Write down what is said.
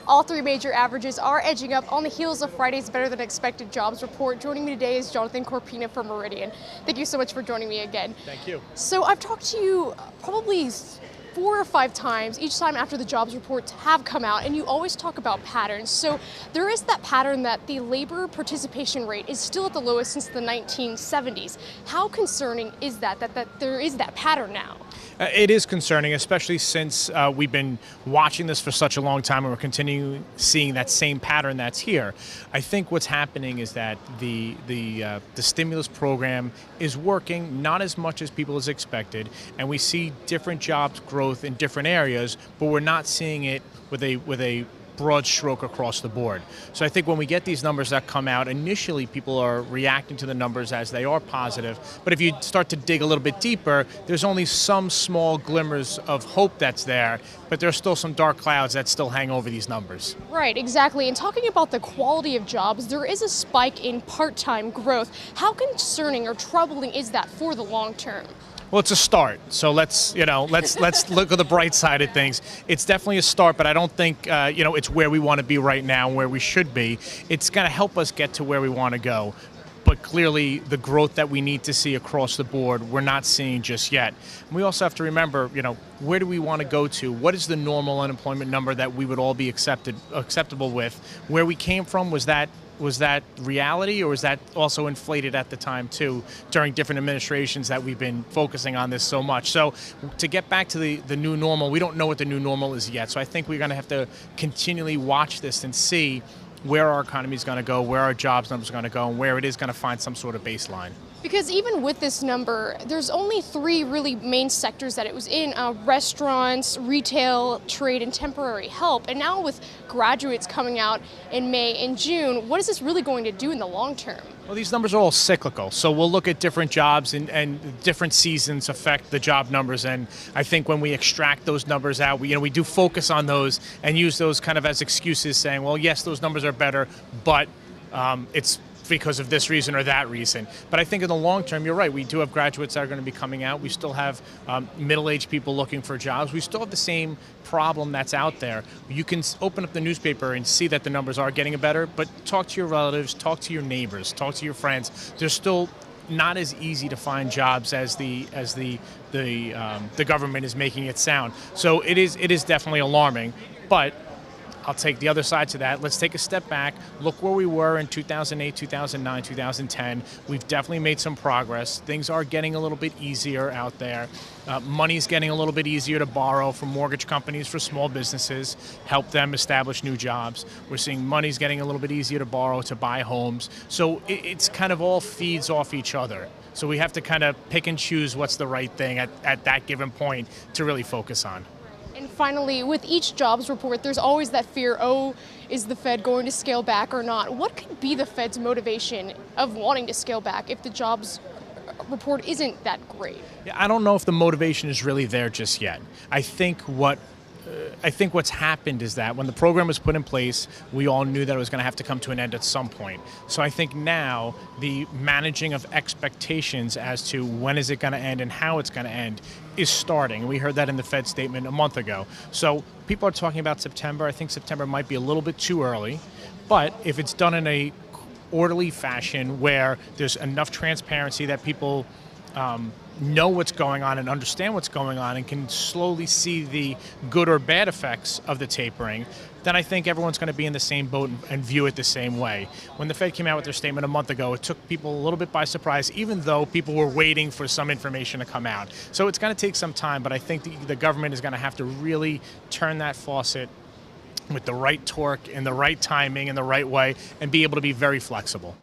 All three major averages are edging up on the heels of Friday's better than expected jobs report. Joining me today is Jonathan Corpina from Meridian. Thank you so much for joining me again. Thank you. So I've talked to you probably 4 or 5 times, each time after the jobs reports have come out, and you always talk about patterns. So there is that pattern that the labor participation rate is still at the lowest since the 1970s. How concerning is that there is that pattern now? It is concerning, especially since we've been watching this for such a long time and we're continuing seeing that same pattern that's here. I think what's happening is that the stimulus program is working not as much as people as expected, and we see different jobs growth in different areas, but we're not seeing it with a broad stroke across the board. So I think when we get these numbers that come out, initially people are reacting to the numbers as they are positive, but if you start to dig a little bit deeper, there's only some small glimmers of hope that's there, but there's still some dark clouds that still hang over these numbers. Right, exactly. And talking about the quality of jobs, there is a spike in part-time growth. How concerning or troubling is that for the long term? Well, it's a start. So let's look at the bright side of things. It's definitely a start, but I don't think it's where we want to be right now, where we should be. It's going to help us get to where we want to go. But clearly, the growth that we need to see across the board, we're not seeing just yet. And we also have to remember, where do we want to go to? What is the normal unemployment number that we would all be acceptable with? Where we came from, was that reality, or was that also inflated at the time too, during different administrations that we've been focusing on this so much? So to get back to the new normal, we don't know what the new normal is yet. So I think we're going to have to continually watch this and see where our economy is going to go, where our jobs numbers are going to go, and where it is going to find some sort of baseline. Because even with this number, there's only 3 really main sectors that it was in: restaurants, retail, trade, and temporary help. And now with graduates coming out in May and June, what is this really going to do in the long term? Well, these numbers are all cyclical, so we'll look at different jobs and different seasons affect the job numbers. And I think when we extract those numbers out, we do focus on those and use those kind of as excuses, saying, well, yes, those numbers are better, but it's because of this reason or that reason. But I think in the long term, you're right. We do have graduates that are going to be coming out. We still have middle-aged people looking for jobs. We still have the same problem that's out there. You can open up the newspaper and see that the numbers are getting better, but talk to your relatives, talk to your neighbors, talk to your friends. There's still not as easy to find jobs as the government is making it sound. So it is definitely alarming, but I'll take the other side to that. Let's take a step back, look where we were in 2008, 2009, 2010. We've definitely made some progress. Things are getting a little bit easier out there. Money's getting a little bit easier to borrow from mortgage companies for small businesses, help them establish new jobs. We're seeing money's getting a little bit easier to borrow to buy homes. So it's kind of all feeds off each other. So we have to kind of pick and choose what's the right thing at that given point to really focus on. And finally, with each jobs report, there's always that fear, is the Fed going to scale back or not? What could be the Fed's motivation of wanting to scale back if the jobs report isn't that great? Yeah, I don't know if the motivation is really there just yet. I think what's happened is that when the program was put in place, we all knew that it was going to have to come to an end at some point. So I think now the managing of expectations as to when is it going to end and how it's going to end is starting. We heard that in the Fed statement a month ago. So people are talking about September. I think September might be a little bit too early, but if it's done in a orderly fashion where there's enough transparency that people know what's going on and understand what's going on and can slowly see the good or bad effects of the tapering, then I think everyone's going to be in the same boat and view it the same way. When the Fed came out with their statement a month ago, it took people a little bit by surprise, even though people were waiting for some information to come out. So it's going to take some time, but I think the government is going to have to really turn that faucet with the right torque and the right timing and the right way and be able to be very flexible.